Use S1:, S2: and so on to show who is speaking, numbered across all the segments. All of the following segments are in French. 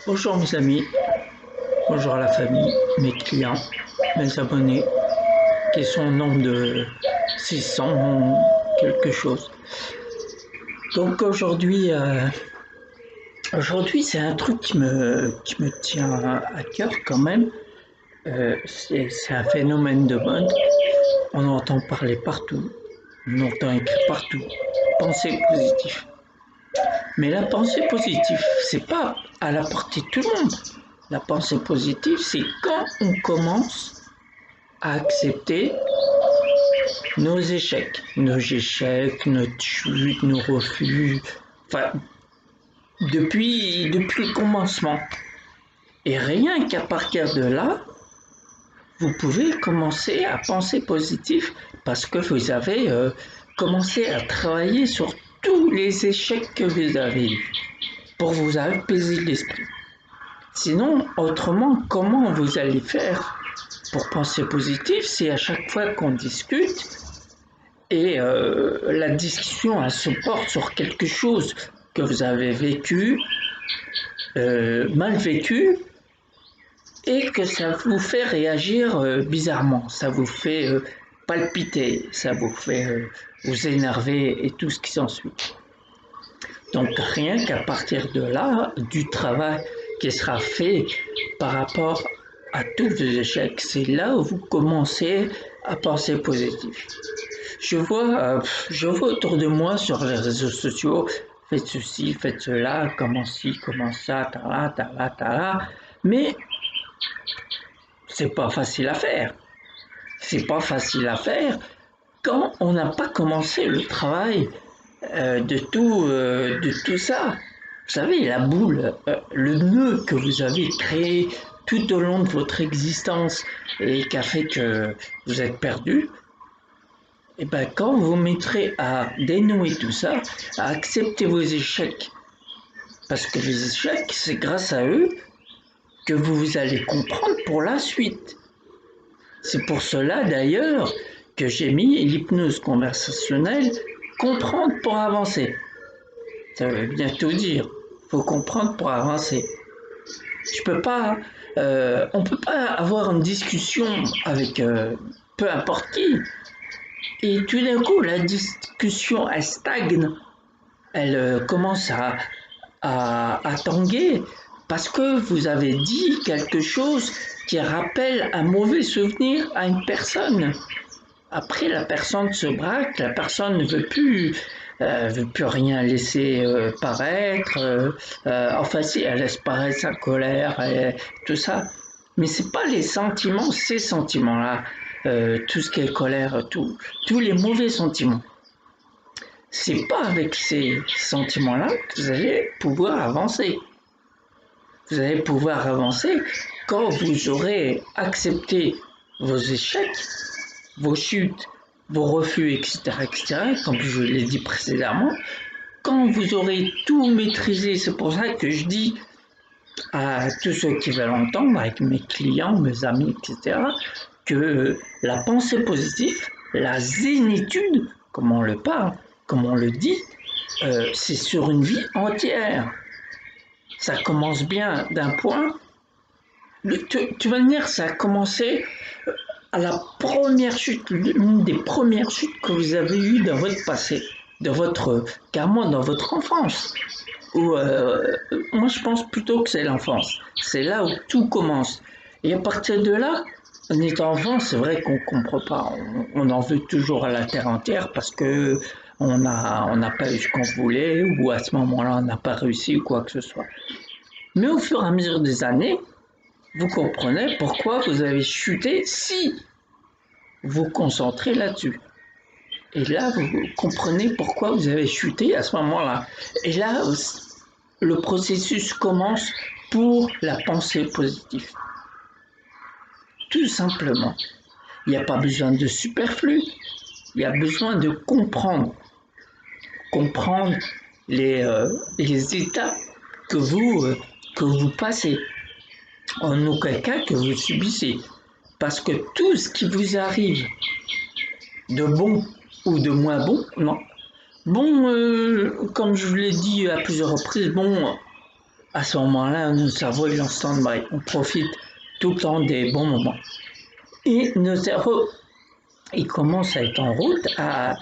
S1: Bonjour mes amis, bonjour la famille, mes clients, mes abonnés, qui sont au nombre de 600 quelque chose. Donc aujourd'hui c'est un truc qui me tient à cœur quand même. C'est un phénomène de mode. On entend parler partout, on entend écrire partout. Pensée positive. Mais la pensée positive, c'est pas à la portée de tout le monde. La pensée positive, c'est quand on commence à accepter nos échecs, notre chute, nos refus, enfin, depuis le commencement. Et rien qu'à partir de là, vous pouvez commencer à penser positif parce que vous avez commencé à travailler sur tous les échecs que vous avez eus pour vous apaiser l'esprit. Sinon, autrement, comment vous allez faire pour penser positif si à chaque fois qu'on discute, et la discussion elle se porte sur quelque chose que vous avez vécu, mal vécu, et que ça vous fait réagir bizarrement, ça vous fait palpiter, ça vous fait vous énerver et tout ce qui s'ensuit. Donc rien qu'à partir de là, du travail qui sera fait par rapport à tous vos échecs, c'est là où vous commencez à penser positif. Je vois autour de moi sur les réseaux sociaux, faites ceci, faites cela, comment ci, comment ça, tala, tala, tala. Mais c'est pas facile à faire. C'est pas facile à faire quand on n'a pas commencé le travail de tout ça. Vous savez, la boule, le nœud que vous avez créé tout au long de votre existence et qui a fait que vous êtes perdu, et ben quand vous mettrez à dénouer tout ça, à accepter vos échecs, parce que les échecs, c'est grâce à eux que vous allez comprendre pour la suite. C'est pour cela d'ailleurs que j'ai mis l'hypnose conversationnelle comprendre pour avancer. Ça veut bien tout dire. Il faut comprendre pour avancer. Je peux pas, on peut pas avoir une discussion avec peu importe qui. Et tout d'un coup, la discussion elle stagne, elle commence à tanguer parce que vous avez dit quelque chose qui rappelle un mauvais souvenir à une personne. Après, la personne se braque, la personne ne veut plus rien laisser paraître. Enfin, si, elle laisse paraître sa colère et tout ça. Mais c'est pas les sentiments, ces sentiments-là, tout ce qui est colère, tous les mauvais sentiments. C'est pas avec ces sentiments-là que vous allez pouvoir avancer. Vous allez pouvoir avancer quand vous aurez accepté vos échecs, vos chutes, vos refus, etc., etc., comme je l'ai dit précédemment, quand vous aurez tout maîtrisé, c'est pour ça que je dis à tous ceux qui veulent entendre, avec mes clients, mes amis, etc., que la pensée positive, la zénitude, comme on le parle, comme on le dit, c'est sur une vie entière. Ça commence bien d'un point. Tu vas me dire, ça a commencé à la première chute, l'une des premières chutes que vous avez eues dans votre passé, carrément dans votre enfance. Ou moi je pense plutôt que c'est l'enfance. C'est là où tout commence. Et à partir de là, en étant enfant, c'est vrai qu'on ne comprend pas. On en veut toujours à la terre entière parce que on n'a pas eu ce qu'on voulait ou à ce moment-là on n'a pas réussi ou quoi que ce soit. Mais au fur et à mesure des années, vous comprenez pourquoi vous avez chuté si vous concentrez là-dessus. Et là, vous comprenez pourquoi vous avez chuté à ce moment-là. Et là, le processus commence pour la pensée positive. Tout simplement. Il n'y a pas besoin de superflu. Il y a besoin de comprendre. Comprendre les étapes que vous passez. En aucun cas que vous subissez. Parce que tout ce qui vous arrive de bon ou de moins bon, non. Bon, comme je vous l'ai dit à plusieurs reprises, bon, À ce moment-là, notre cerveau est en stand-by. On profite tout le temps des bons moments. Et notre cerveau, il commence à être en route, à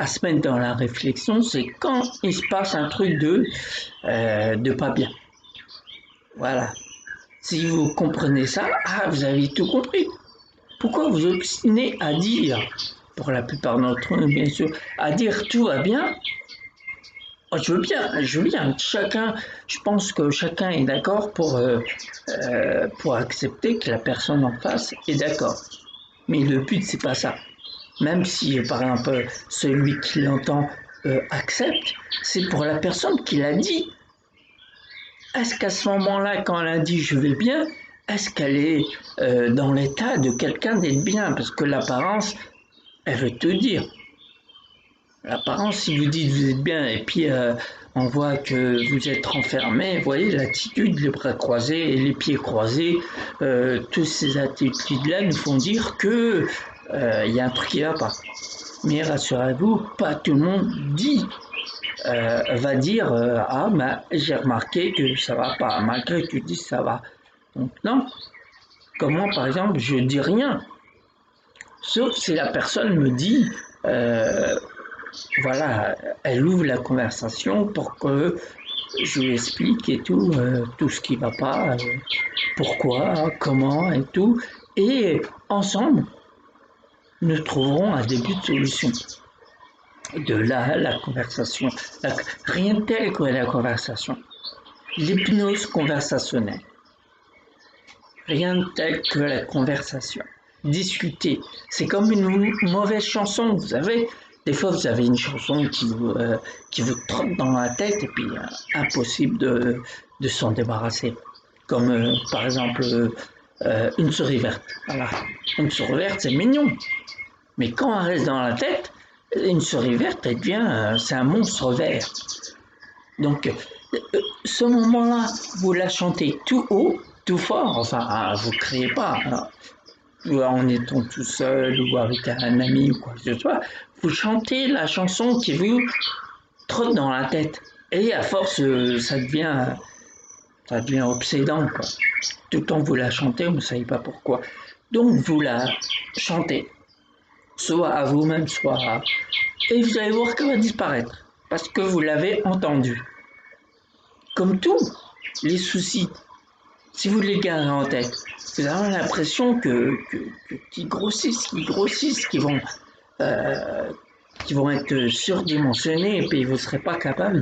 S1: se mettre dans la réflexion. C'est quand il se passe un truc de pas bien. Voilà. Si vous comprenez ça, vous avez tout compris. Pourquoi vous obstinez à dire, pour la plupart d'entre nous bien sûr, à dire tout va bien? Oh, je veux bien. Je pense que chacun est d'accord pour accepter que la personne en face est d'accord. Mais le but, c'est pas ça. Même si, par exemple, celui qui l'entend accepte, c'est pour la personne qui l'a dit. Est-ce qu'à ce moment-là, quand elle a dit je vais bien, est-ce qu'elle est dans l'état de quelqu'un d'être bien? Parce que l'apparence, elle veut tout dire. L'apparence, si vous dites vous êtes bien et puis on voit que vous êtes renfermé, vous voyez l'attitude, les bras croisés et les pieds croisés, toutes ces attitudes-là nous font dire que y a un truc qui va pas. Mais rassurez-vous, pas tout le monde va dire ah ben j'ai remarqué que ça va pas, malgré que tu dis ça va. Donc non. Comment par exemple je dis rien, sauf si la personne me dit voilà, elle ouvre la conversation pour que je lui explique et tout ce qui va pas, pourquoi, comment et tout. Et ensemble, nous trouverons un début de solution. De là, la conversation. Rien de tel que la conversation. L'hypnose conversationnelle. Rien de tel que la conversation. Discuter. C'est comme une mauvaise chanson, vous savez. Des fois, vous avez une chanson qui vous trotte dans la tête et puis impossible de s'en débarrasser. Comme par exemple une souris verte. Voilà. Une souris verte, c'est mignon. Mais quand elle reste dans la tête, une souris verte, elle devient, c'est un monstre vert. Donc, ce moment-là, vous la chantez tout haut, tout fort. Enfin, vous ne criez pas. Hein. Ou en étant tout seul ou avec un ami ou quoi que ce soit, vous chantez la chanson qui vous trotte dans la tête. Et à force, ça devient obsédant, quoi. Tout le temps vous la chantez, vous ne savez pas pourquoi. Donc vous la chantez, soit à vous-même, soit à... Et vous allez voir qu'elle va disparaître, parce que vous l'avez entendu. Comme tous les soucis, si vous les gardez en tête, vous avez l'impression qu'ils grossissent, qui vont être surdimensionnés, et puis vous ne serez pas capable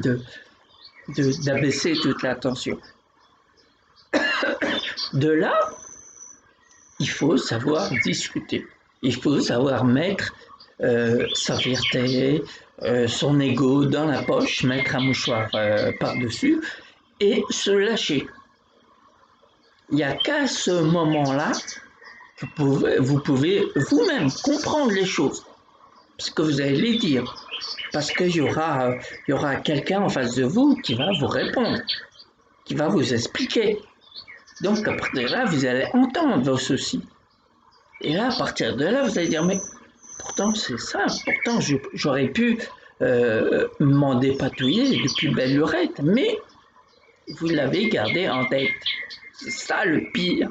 S1: d'abaisser toute l'attention. De là, il faut savoir discuter. Il faut savoir mettre sa fierté, son ego dans la poche, mettre un mouchoir par-dessus et se lâcher. Il n'y a qu'à ce moment-là que vous pouvez vous-même comprendre les choses, parce que vous allez les dire, parce qu'il y aura quelqu'un en face de vous qui va vous répondre, qui va vous expliquer. Donc à partir de là, vous allez entendre vos soucis. Et là, à partir de là, vous allez dire, mais pourtant c'est ça, pourtant j'aurais pu m'en dépatouiller depuis belle lurette, mais vous l'avez gardé en tête. C'est ça le pire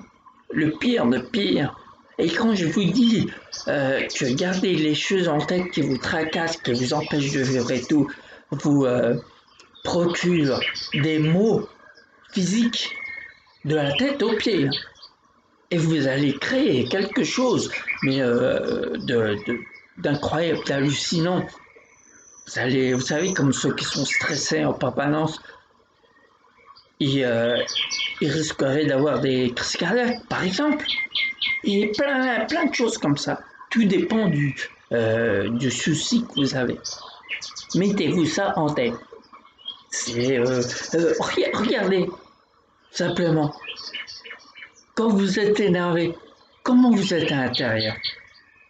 S1: de pire. Et quand je vous dis que garder les choses en tête qui vous tracassent, qui vous empêchent de vivre et tout, vous procure des maux physiques de la tête aux pieds. Et vous allez créer quelque chose, mais d'incroyable, d'hallucinant. Vous savez, comme ceux qui sont stressés en permanence, ils risqueraient d'avoir des crises cardiaques, par exemple. Et plein de choses comme ça. Tout dépend du souci que vous avez. Mettez-vous ça en tête. Regardez, simplement, quand vous êtes énervé, comment vous êtes à l'intérieur?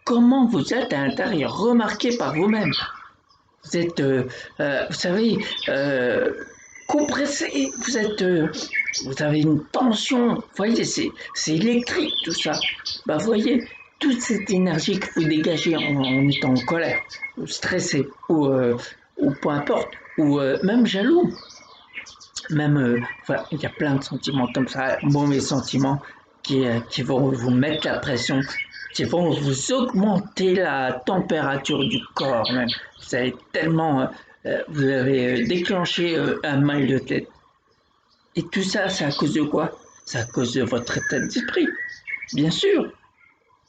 S1: Comment vous êtes à l'intérieur? Remarquez par vous-même. Vous êtes, vous savez, compressé, vous avez une tension, vous voyez, c'est électrique tout ça. Bah, vous voyez, toute cette énergie que vous dégagez en étant en colère, ou stressé, ou peu importe, ou même jaloux, Même, enfin, il y a plein de sentiments comme ça, mauvais sentiments qui vont vous mettre la pression, qui vont vous augmenter la température du corps même. Vous avez tellement, vous avez déclenché un mal de tête. Et tout ça, c'est à cause de quoi? C'est à cause de votre état d'esprit, bien sûr.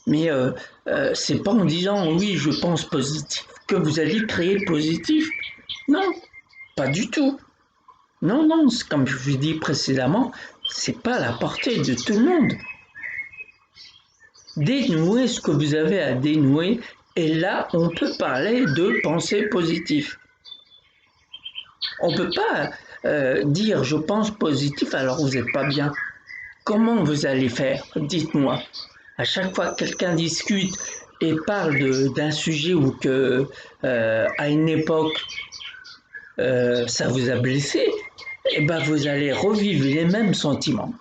S1: Mais c'est pas en disant oui, je pense positif que vous allez créer positif. Non, pas du tout. Non, non, comme je vous ai dit précédemment, c'est pas à la portée de tout le monde. Dénouez ce que vous avez à dénouer, et là, on peut parler de pensée positive. On ne peut pas dire je pense positif alors vous n'êtes pas bien. Comment vous allez faire? Dites-moi. À chaque fois que quelqu'un discute et parle d'un sujet ou que à une époque ça vous a blessé, et ben vous allez revivre les mêmes sentiments,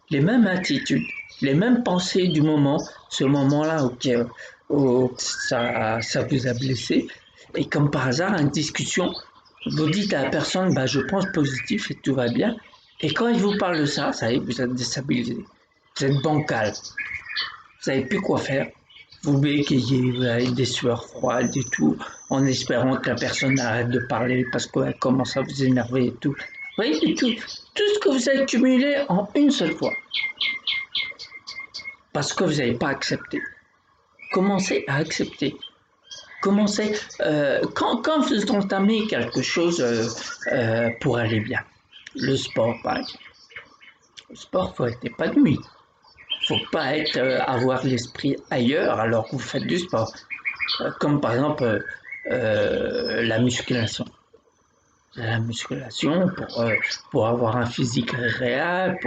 S1: les mêmes attitudes, les mêmes pensées du moment, ce moment-là où ça vous a blessé. Et comme par hasard, une discussion, vous dites à la personne, bah, je pense positif et tout va bien. Et quand il vous parle de ça, ça y est, vous êtes déstabilisé. Vous êtes bancal. Vous savez plus quoi faire. Vous bégayez, vous avez des sueurs froides et tout, en espérant que la personne arrête de parler parce qu'elle commence à vous énerver et tout. Vous voyez, tout ce que vous avez cumulé en une seule fois. Parce que vous n'avez pas accepté. Commencez à accepter. Commencez, quand vous entamez quelque chose pour aller bien, le sport par exemple. Le sport, il faut être épanoui. Il ne faut pas avoir l'esprit ailleurs alors que vous faites du sport. Comme par exemple la musculation. La musculation pour avoir un physique réel,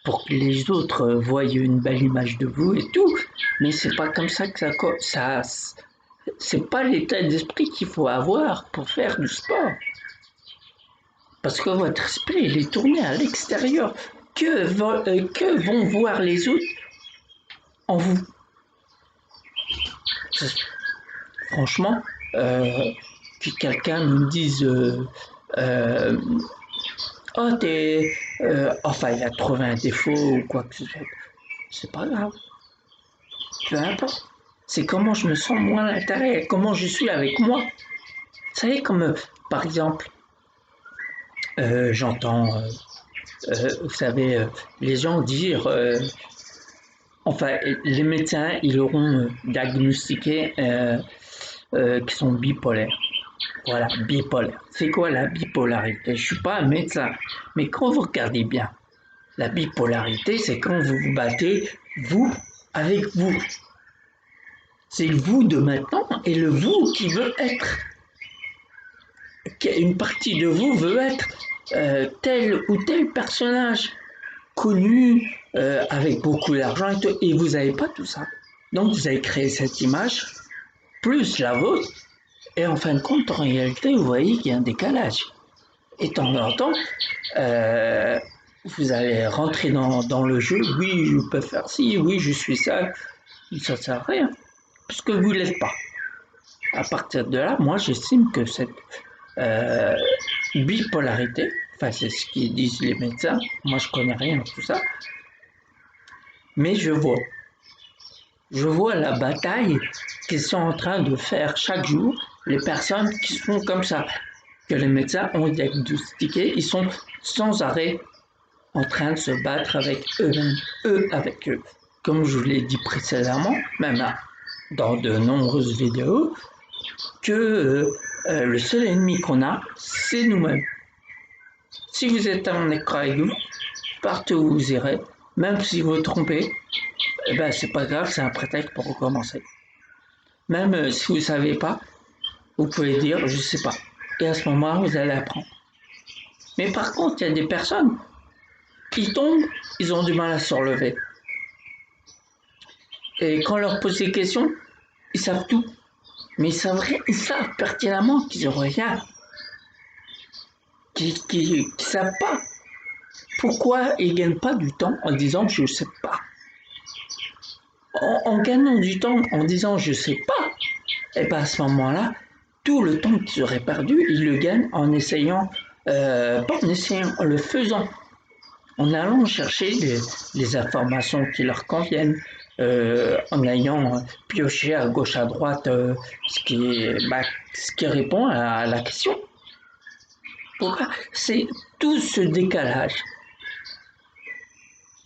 S1: pour que les autres voient une belle image de vous et tout. Mais c'est pas comme ça que c'est pas l'état d'esprit qu'il faut avoir pour faire du sport. Parce que votre esprit il est tourné à l'extérieur. Que vont voir les autres en vous? Franchement, que quelqu'un me dise euh, oh, enfin, il a trouvé un défaut ou quoi que ce soit. C'est pas grave. Peu importe. C'est comment je me sens moi à l'intérieur, comment je suis avec moi. Vous savez, comme par exemple, j'entends, vous savez, les gens dire, enfin, les médecins, ils auront diagnostiqué qu'ils sont bipolaires. Voilà, bipolaire. C'est quoi la bipolarité? Je suis pas un médecin, mais quand vous regardez bien, la bipolarité, c'est quand vous vous battez, vous, avec vous. C'est le vous de maintenant et le vous qui veut être. Une partie de vous veut être tel ou tel personnage connu, avec beaucoup d'argent et vous n'avez pas tout ça. Donc vous avez créé cette image, plus la vôtre, et en fin de compte, en réalité, vous voyez qu'il y a un décalage. Et de temps en temps, euh, vous allez rentrer dans le jeu, oui, je peux faire ci, oui, je suis ça, ça ne sert à rien, puisque vous ne l'êtes pas. À partir de là, moi, j'estime que cette euh, bipolarité, enfin, c'est ce qu'ils disent les médecins, moi, je connais rien de tout ça, mais je vois la bataille qu'ils sont en train de faire chaque jour, les personnes qui sont comme ça, que les médecins ont diagnostiqué, ils sont sans arrêt en train de se battre avec eux-mêmes, eux avec eux. Comme je vous l'ai dit précédemment, même dans de nombreuses vidéos, que le seul ennemi qu'on a, c'est nous-mêmes. Si vous êtes en écran avec vous, partout où vous irez, même si vous vous trompez, eh ben, c'est pas grave, c'est un prétexte pour recommencer. Même si vous ne savez pas, vous pouvez dire je sais pas. Et à ce moment-là, vous allez apprendre. Mais par contre, il y a des personnes qui tombent, ils ont du mal à se relever. Et quand on leur pose des questions, ils savent tout. Mais ils savent pertinemment qu'ils ont rien, qu'ils ne savent pas. Pourquoi ils ne gagnent pas du temps en disant je ne sais pas? En gagnant du temps en disant je ne sais pas, et bien à ce moment-là, tout le temps qu'ils auraient perdu, ils le gagnent en essayant pas en essayant, en le faisant, en allant chercher les informations qui leur conviennent, en ayant pioché à gauche à droite ce qui répond à la question. Pourquoi? C'est tout ce décalage.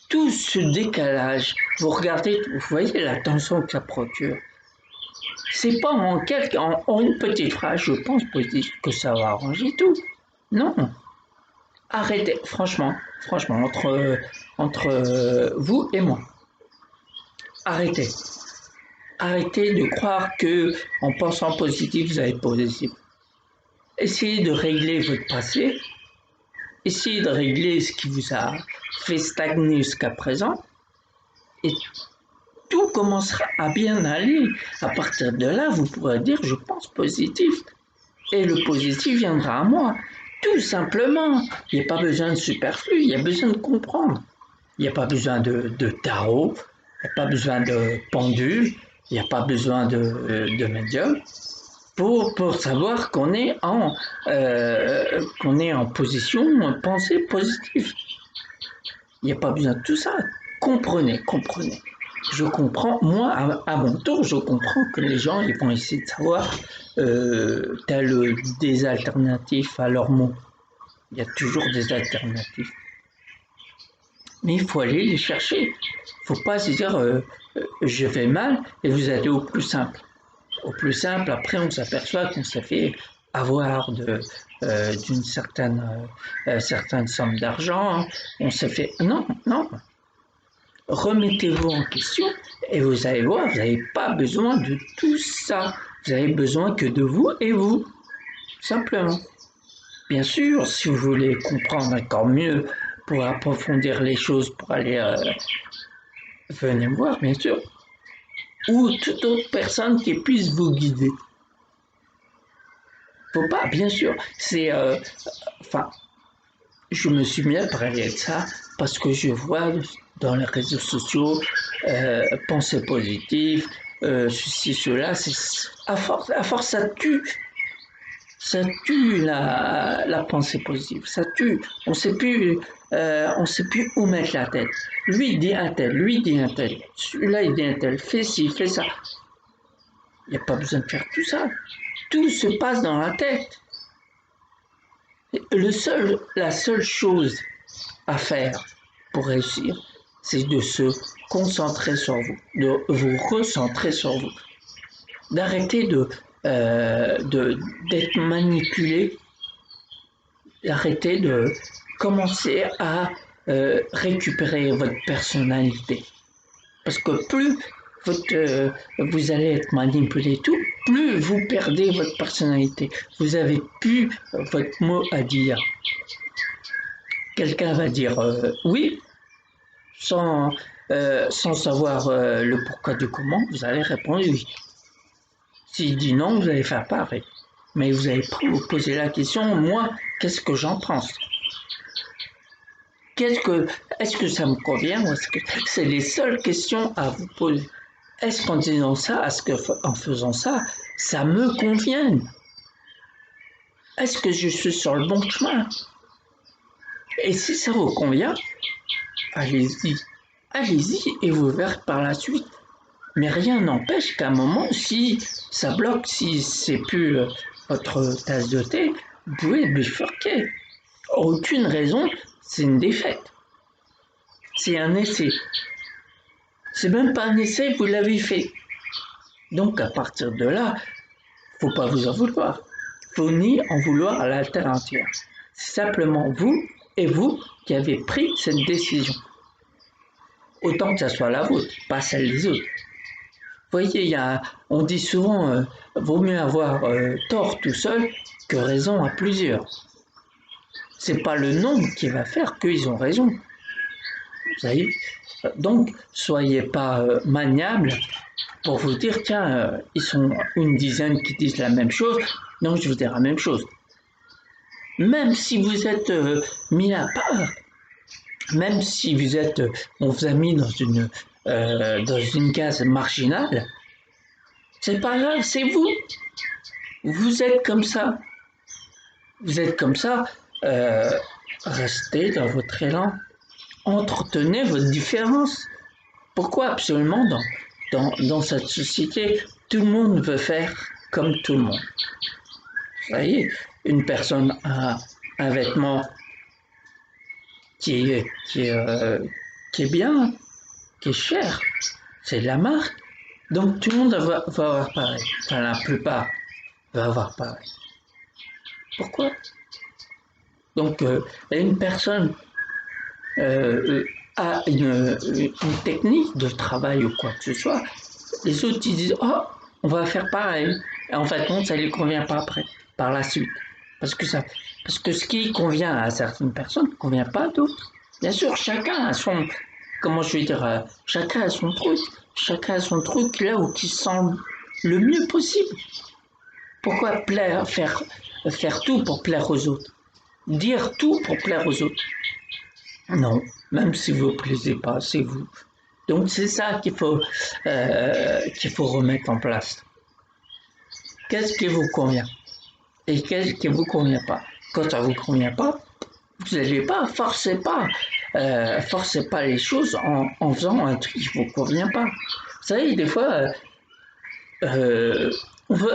S1: Tout ce décalage, vous regardez, vous voyez la tension que ça procure. C'est pas en une petite phrase, je pense que ça va arranger tout. Non, arrêtez, franchement, entre vous et moi, arrêtez. Arrêtez de croire que en pensant positif, vous allez positif. Essayez de régler votre passé, essayez de régler ce qui vous a fait stagner jusqu'à présent, et tout commencera à bien aller. À partir de là, vous pourrez dire je pense positif. Et le positif viendra à moi. Tout simplement. Il n'y a pas besoin de superflu, il y a besoin de comprendre. Il n'y a pas besoin de tarot, il n'y a pas besoin de pendule, il n'y a pas besoin de médium pour savoir qu'on est en position pensée positive. Il n'y a pas besoin de tout ça. Comprenez. Je comprends, moi, à mon tour, je comprends que les gens ils vont essayer de savoir des alternatives à leurs mots. Il y a toujours des alternatives. Mais il faut aller les chercher. Il ne faut pas se dire je vais mal et vous allez au plus simple. Au plus simple, après on s'aperçoit qu'on s'est fait avoir d'une certaine somme d'argent. On s'est fait... Non. Remettez-vous en question et vous allez voir, vous n'avez pas besoin de tout ça. Vous avez besoin que de vous et vous, simplement. Bien sûr, si vous voulez comprendre encore mieux pour approfondir les choses, pour aller venez me voir, bien sûr, ou toute autre personne qui puisse vous guider. Faut pas, bien sûr, je me suis mis à parler de ça parce que je vois dans les réseaux sociaux pensée positive, ceci, cela, à force ça tue la pensée positive, ça tue. On sait plus où mettre la tête. Lui dit un tel, celui-là il dit un tel, fais ci, fais ça. Il n'y a pas besoin de faire tout ça. Tout se passe dans la tête. La seule chose à faire pour réussir, c'est de se concentrer sur vous, de vous recentrer sur vous, d'arrêter d'être manipulé, d'arrêter de commencer à récupérer votre personnalité. Parce que plus vous allez être manipulé tout, plus vous perdez votre personnalité. Vous avez plus votre mot à dire. Quelqu'un va dire oui, sans savoir le pourquoi du comment, vous allez répondre oui. S'il dit non, vous allez faire pareil. Mais vous n'allez pas vous poser la question, moi, qu'est-ce que j'en pense? Est-ce que ça me convient ou est-ce que c'est les seules questions à vous poser? Est-ce qu'en disant ça, est-ce qu'en faisant ça, ça me convient? Est-ce que je suis sur le bon chemin? Et si ça vous convient, allez-y. Allez-y et vous verrez par la suite. Mais rien n'empêche qu'à un moment, si ça bloque, si c'est plus votre tasse de thé, vous pouvez bifurquer. Aucune raison, c'est une défaite. C'est un essai. C'est même pas un essai, vous l'avez fait. Donc à partir de là, faut pas vous en vouloir. Faut ni en vouloir à la terre entière. C'est simplement vous et vous qui avez pris cette décision. Autant que ça soit la vôtre, pas celle des autres. Vous voyez, on dit souvent vaut mieux avoir tort tout seul que raison à plusieurs. C'est pas le nombre qui va faire qu'ils ont raison. Vous savez. Donc, soyez pas maniables pour vous dire tiens, ils sont une dizaine qui disent la même chose, donc je vous dirai la même chose. Même si vous êtes mis à part, même si on vous a mis dans une case marginale, c'est pas grave, c'est vous. Vous êtes comme ça. Vous êtes comme ça, euh, restez dans votre élan. Entretenez votre différence. Pourquoi absolument dans cette société, tout le monde veut faire comme tout le monde. Vous voyez, une personne a un vêtement qui est, qui est, euh, qui est bien, qui est cher, c'est de la marque. Donc tout le monde va avoir pareil. Enfin, la plupart va avoir pareil. Pourquoi? Donc une personne euh, a une technique de travail ou quoi que ce soit, les autres ils disent oh on va faire pareil. Et en fait non, ça ne lui convient pas après, par la suite. Parce que ce qui convient à certaines personnes ne convient pas à d'autres. Bien sûr, chacun a son, comment je vais dire, chacun a son truc. Chacun a son truc là où il se sent le mieux possible. Pourquoi faire tout pour plaire aux autres? Dire tout pour plaire aux autres? Non, même si vous ne plaisez pas, c'est vous. Donc c'est ça qu'il faut remettre en place. Qu'est-ce qui vous convient et qu'est-ce qui ne vous convient pas? Quand ça ne vous convient pas, vous n'allez pas, forcez pas les choses en faisant un truc qui ne vous convient pas. Vous savez, euh,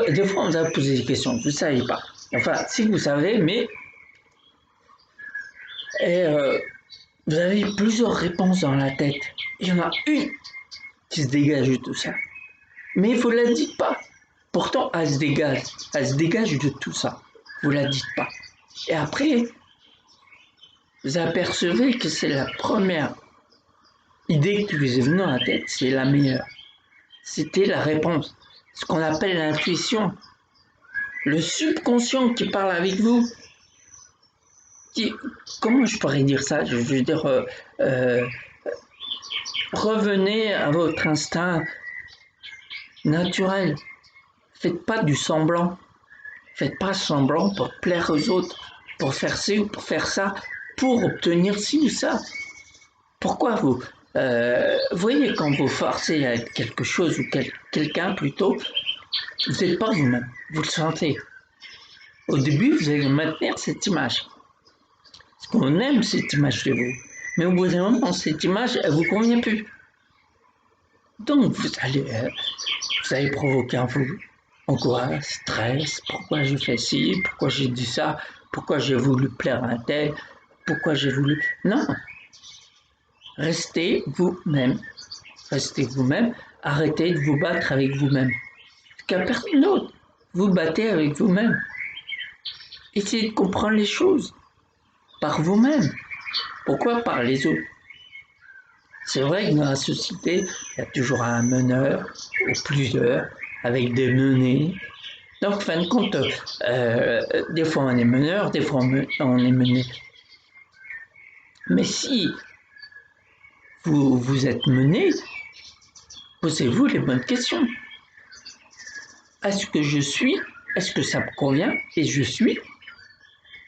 S1: des fois on va poser des questions, vous ne savez pas. Enfin, si vous savez, mais et, vous avez plusieurs réponses dans la tête. Il y en a une qui se dégage de tout ça. Mais vous ne la dites pas. Pourtant, elle se dégage de tout ça. Vous ne la dites pas. Et après, vous apercevez que c'est la première idée qui vous est venue dans la tête, c'est la meilleure. C'était la réponse. Ce qu'on appelle l'intuition. Le subconscient qui parle avec vous. Comment je pourrais dire ça? Je veux dire, revenez à votre instinct naturel. Faites pas du semblant. Faites pas semblant pour plaire aux autres, pour faire ci ou pour faire ça, pour obtenir ci ou ça. Pourquoi vous voyez, quand vous forcez à être quelque chose ou quelqu'un plutôt, vous n'êtes pas vous-même, vous le sentez. Au début, vous allez maintenir cette image. Parce qu'on aime cette image de vous. Mais au bout d'un moment, cette image, elle vous convient plus. Donc, vous allez provoquer en vous angoisse, stress, pourquoi j'ai fait ci, pourquoi j'ai dit ça, pourquoi j'ai voulu plaire à un tel, pourquoi j'ai voulu... Non, restez vous-même. Restez vous-même, arrêtez de vous battre avec vous-même. Qu'à personne d'autre, vous battez avec vous-même. Essayez de comprendre les choses par vous-même. Pourquoi par les autres? C'est vrai que dans la société, il y a toujours un meneur, ou plusieurs, avec des menés. Donc, en fin de compte, des fois on est meneur, des fois on est mené. Mais si vous êtes mené, posez-vous les bonnes questions. Est-ce que je suis? Est-ce que ça me convient? Et je suis?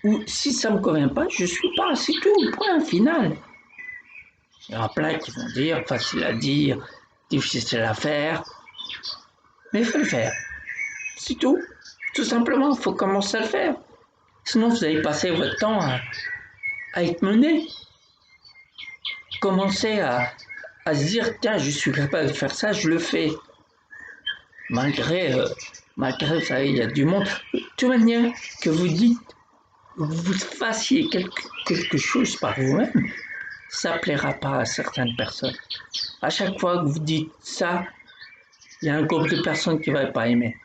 S1: Ou si ça ne me convient pas, je ne suis pas. C'est tout, point final. Il y aura plein qui vont dire, facile à dire, difficile à faire. Mais il faut le faire. C'est tout. Tout simplement, il faut commencer à le faire. Sinon, vous allez passer votre temps à être mené. Commencez à se dire, tiens, je suis capable de faire ça, je le fais. Malgré, vous savez, il y a du monde. De toute manière, que vous dites, vous fassiez quelque chose par vous-même, ça ne plaira pas à certaines personnes. À chaque fois que vous dites ça, il y a un groupe de personnes qui ne va pas aimer.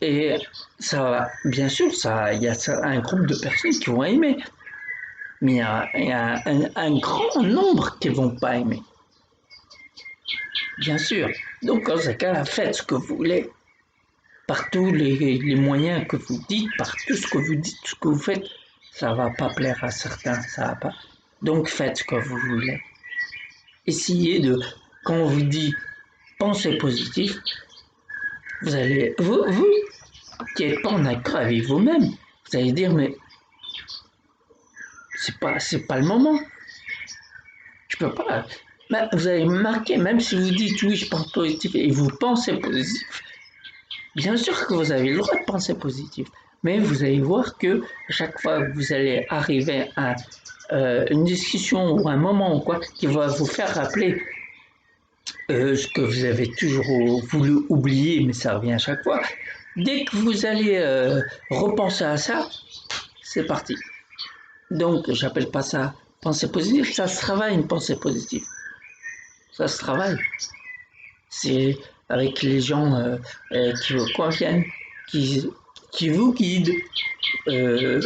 S1: Et ça, bien sûr, il y a un groupe de personnes qui vont aimer. Mais il y a un grand nombre qui ne vont pas aimer. Bien sûr. Donc, dans ce cas-là, faites ce que vous voulez. Par tous les moyens que vous dites, par tout ce que vous dites, ce que vous faites, ça ne va pas plaire à certains, ça va pas. Donc, faites ce que vous voulez. Essayez de, quand on vous dit pensez positif, vous allez, vous qui n'êtes pas en accord avec vous-même, vous allez dire, mais c'est pas le moment. Je peux pas. Mais vous allez marquer, même si vous dites oui, je pense positif et vous pensez positif, bien sûr que vous avez le droit de penser positif. Mais vous allez voir que à chaque fois que vous allez arriver à une discussion ou un moment ou quoi qui va vous faire rappeler ce que vous avez toujours voulu oublier, mais ça revient à chaque fois, dès que vous allez repenser à ça, c'est parti. Donc, j'appelle pas ça pensée positive, ça se travaille une pensée positive. Ça se travaille. C'est avec les gens qui vous conviennent, qui vous guident. Il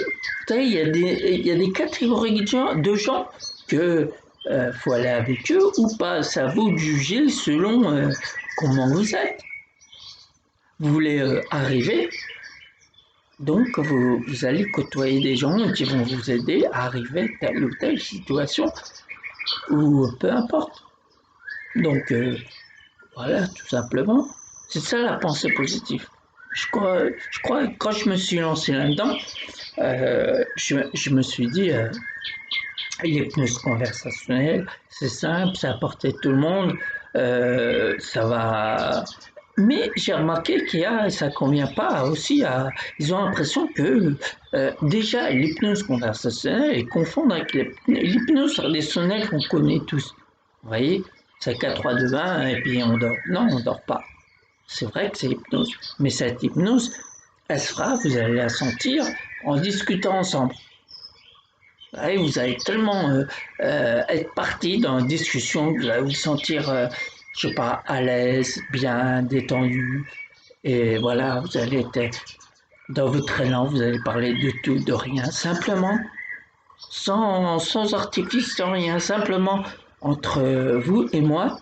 S1: y a des catégories de gens que faut aller avec eux ou pas. C'est à vous de juger selon comment vous êtes. Vous voulez arriver, donc vous allez côtoyer des gens qui vont vous aider à arriver à telle ou telle situation ou peu importe. Donc voilà, tout simplement. C'est ça la pensée positive. Je crois que quand je me suis lancé là-dedans, je me suis dit, l'hypnose conversationnelle, c'est simple, ça apportait tout le monde, ça va. Mais j'ai remarqué ça convient pas aussi à. Ils ont l'impression que déjà l'hypnose conversationnelle est confondue avec l'hypnose relationnelle qu'on connaît tous. Vous voyez, c'est 4, 3, 2, 1 et puis on dort. Non, on dort pas. C'est vrai que c'est hypnose, mais cette hypnose, elle se fera, vous allez la sentir en discutant ensemble. Et vous allez tellement être parti dans une discussion que vous allez vous sentir, je sais pas, à l'aise, bien, détendu. Et voilà, vous allez être dans votre élan, vous allez parler de tout, de rien, simplement, sans artifice, sans rien, simplement entre vous et moi,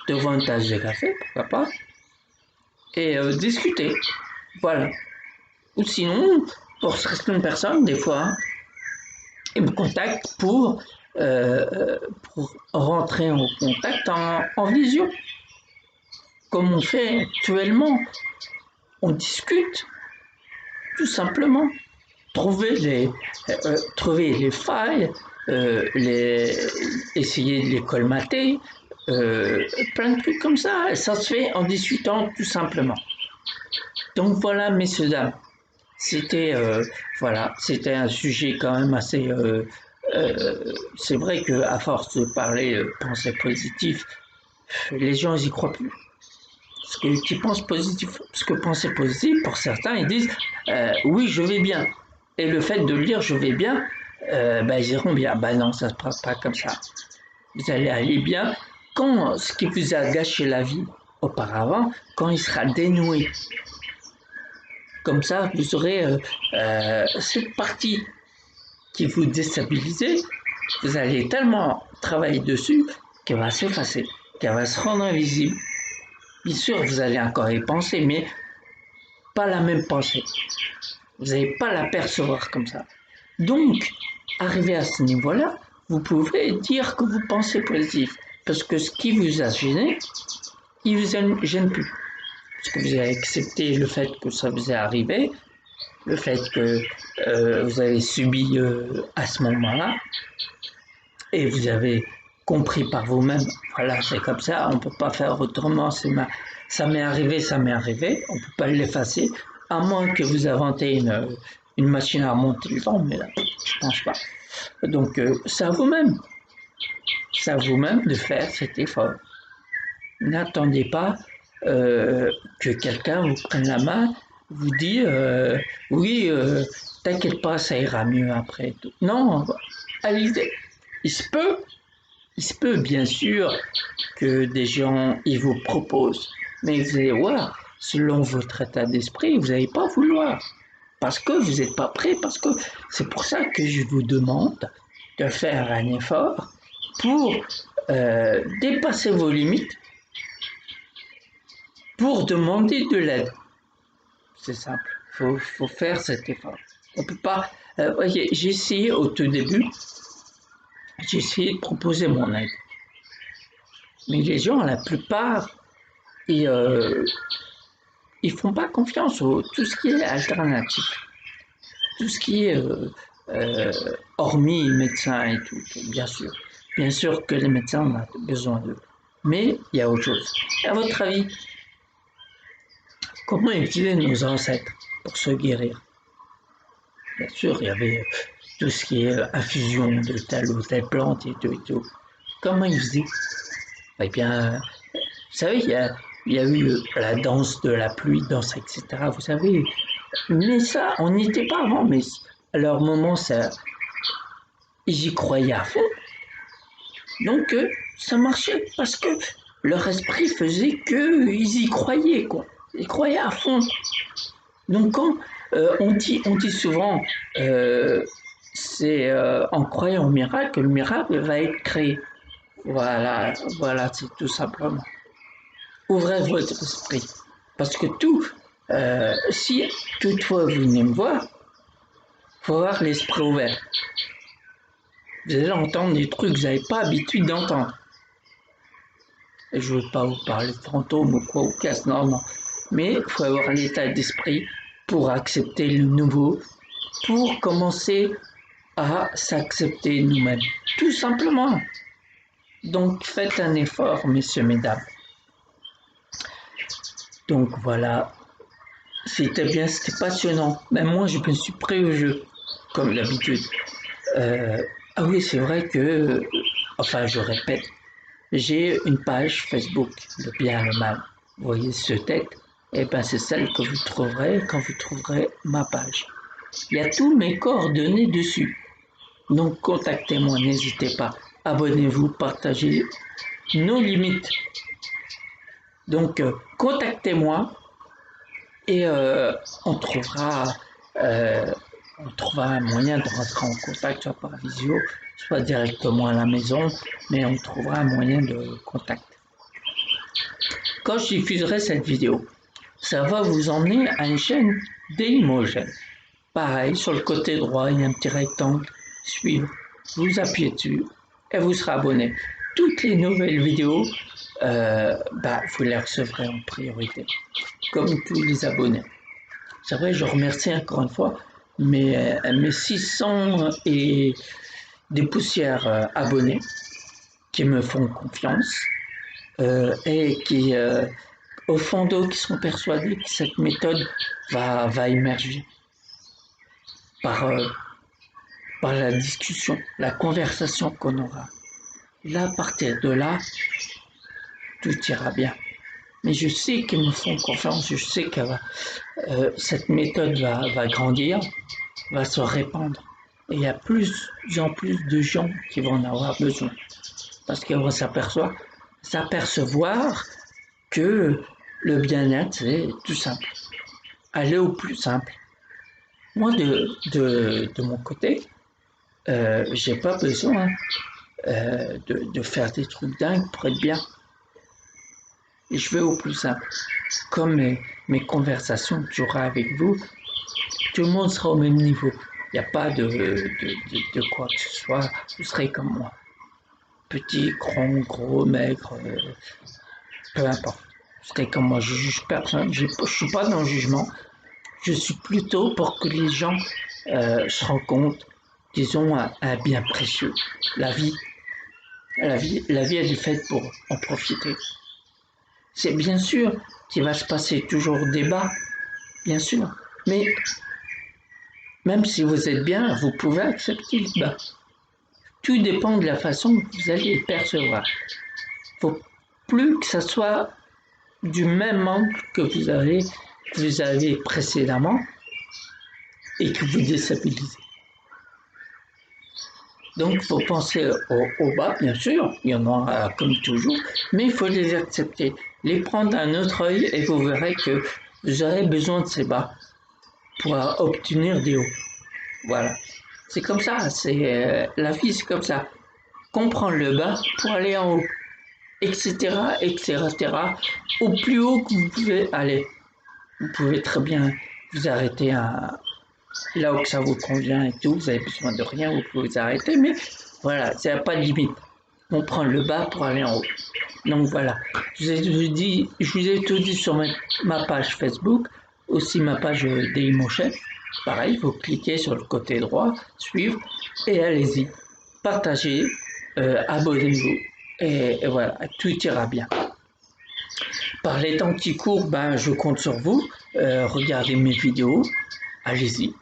S1: devant une tasse de café, pourquoi pas, et discuter. Voilà. Ou sinon, pour certaines personnes, des fois, ils me contactent pour rentrer en contact en visio, comme on fait actuellement. On discute, tout simplement. Trouver les failles, essayer de les colmater, plein de trucs comme ça. Ça se fait en discutant, tout simplement. Donc voilà, messieurs, dames. C'était c'était un sujet quand même assez. C'est vrai que à force de parler pensée positive, les gens ils y croient plus. Parce que qui pensent positif, parce que penser positif, pour certains, ils disent oui, je vais bien. Et le fait de lire je vais bien, ils iront bien. Non, ça se passe pas comme ça. Vous allez aller bien quand ce qui vous a gâché la vie auparavant, quand il sera dénoué. Comme ça, vous aurez cette partie qui vous déstabilise, vous allez tellement travailler dessus qu'elle va s'effacer, qu'elle va se rendre invisible. Bien sûr, vous allez encore y penser, mais pas la même pensée. Vous n'allez pas la percevoir comme ça. Donc, arrivé à ce niveau-là, vous pouvez dire que vous pensez positif, parce que ce qui vous a gêné, il vous gêne plus. Parce que vous avez accepté le fait que ça vous est arrivé, le fait que vous avez subi à ce moment-là, et vous avez compris par vous-même, voilà, c'est comme ça, on ne peut pas faire autrement, ça m'est arrivé, on ne peut pas l'effacer, à moins que vous inventez une machine à remonter le temps, mais là, je ne pense pas. Donc, c'est à vous-même, de faire cet effort. N'attendez pas que quelqu'un vous prenne la main, vous dit oui, t'inquiète pas, ça ira mieux après. Non, allez, il se peut, bien sûr que des gens ils vous proposent, mais vous allez voir, selon votre état d'esprit, vous n'allez pas vouloir, parce que vous n'êtes pas prêt, parce que c'est pour ça que je vous demande de faire un effort pour dépasser vos limites, pour demander de l'aide. C'est simple, faut faire cet effort. On peut pas. Voyez, j'ai essayé au tout début, j'ai essayé de proposer mon aide. Mais les gens, la plupart, ils font pas confiance au tout ce qui est alternatif, tout ce qui est hormis médecins et tout, bien sûr. Bien sûr que les médecins on a besoin d'eux. Mais il y a autre chose. À votre avis, comment utiliser nos ancêtres pour se guérir? Bien sûr, il y avait tout ce qui est infusion de telle ou telle plante et tout et tout. Comment ils faisaient? Eh bien, vous savez, il y a eu la danse de la pluie, danse, etc. Vous savez, mais ça, on n'y était pas avant, mais à leur moment, ça, ils y croyaient à fond. Donc, ça marchait parce que leur esprit faisait qu'ils y croyaient, quoi. Ils croyaient à fond. Donc, quand on dit souvent, euh, c'est en croyant au miracle que le miracle va être créé. Voilà, voilà, c'est tout simplement. Ouvrez votre esprit. Parce que tout, si toutefois vous venez me voir, il faut avoir l'esprit ouvert. Vous allez entendre des trucs que vous n'avez pas l'habitude d'entendre. Et je ne veux pas vous parler de fantômes ou quoi ou casse, non, non. Mais il faut avoir l'état d'esprit pour accepter le nouveau, pour commencer à s'accepter nous-mêmes. Tout simplement. Donc faites un effort, messieurs, mesdames. Donc voilà, c'était bien, c'était passionnant. Même moi, je me suis pris au jeu, comme d'habitude. Euh, ah oui, c'est vrai que, enfin, je répète, j'ai une page Facebook, le bien et le mal. Vous voyez ce texte? Eh ben, c'est celle que vous trouverez quand vous trouverez ma page. Il y a tous mes coordonnées dessus. Donc, contactez-moi, n'hésitez pas. Abonnez-vous, partagez nos limites. Donc, contactez-moi et euh, on trouvera un moyen de rentrer en contact, soit par visio, soit directement à la maison, mais on trouvera un moyen de contact. Quand je diffuserai cette vidéo, ça va vous emmener à une chaîne Dailymotion. Pareil, sur le côté droit, il y a un petit rectangle, suivre. Vous appuyez dessus et vous serez abonné. Toutes les nouvelles vidéos, vous les recevrez en priorité, comme tous les abonnés. C'est vrai, je remercie encore une fois mes 600 et des poussières abonnés qui me font confiance et qui, au fond d'eux, qui sont persuadés que cette méthode va émerger par, par la discussion, la conversation qu'on aura. Là, à partir de là, tout ira bien. Mais je sais qu'ils me font confiance, je sais que cette méthode va grandir, va se répandre. Et il y a plus en plus de gens qui vont en avoir besoin. Parce qu'ils vont s'apercevoir que le bien-être, c'est tout simple. Aller au plus simple. Moi, de mon côté, j'ai pas besoin de faire des trucs dingues pour être bien. Et je vais au plus simple. Comme mes conversations que j'aurai avec vous, tout le monde sera au même niveau. Il n'y a pas de quoi que ce soit. Vous serez comme moi. Petit, grand, gros, maigre, peu importe. Vous serez comme moi. Je juge personne. Je ne suis pas dans le jugement. Je suis plutôt pour que les gens se rendent compte qu'ils ont un bien précieux. La vie, elle est faite pour en profiter. C'est bien sûr qu'il va se passer toujours débat, bien sûr. Mais même si vous êtes bien, vous pouvez accepter le débat. Tout dépend de la façon que vous allez le percevoir. Il ne faut plus que ça soit du même angle que vous avez précédemment et que vous déstabilisez. Donc, il faut penser au bas, bien sûr, il y en aura comme toujours, mais il faut les accepter, les prendre d'un autre œil et vous verrez que vous aurez besoin de ces bas pour obtenir des hauts. Voilà. C'est comme ça, la vie, c'est comme ça. Comprendre le bas pour aller en haut, etc., etc., au plus haut que vous pouvez aller. Vous pouvez très bien vous arrêter là où ça vous convient et tout, vous avez besoin de rien, vous pouvez vous arrêter, mais voilà, il n'y a pas de limite. On prend le bas pour aller en haut. Donc voilà, je vous ai tout dit sur ma page Facebook, aussi ma page Dailymotion. Pareil, vous cliquez sur le côté droit, suivre, et allez-y. Partagez, abonnez-vous, et voilà, tout ira bien. Par les temps qui courent, je compte sur vous. Regardez mes vidéos, allez-y.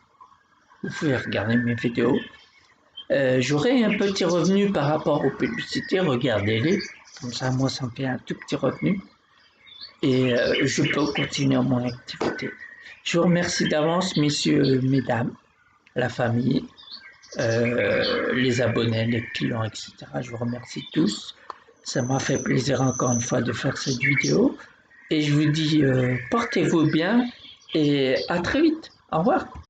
S1: vous pouvez regarder mes vidéos. J'aurai un petit revenu par rapport aux publicités, regardez-les, comme ça moi ça me fait un tout petit revenu et je peux continuer mon activité. Je vous remercie d'avance, messieurs, mesdames, la famille, les abonnés, les clients, etc. Je vous remercie tous. Ça m'a fait plaisir encore une fois de faire cette vidéo. Et je vous dis, portez-vous bien et à très vite. Au revoir.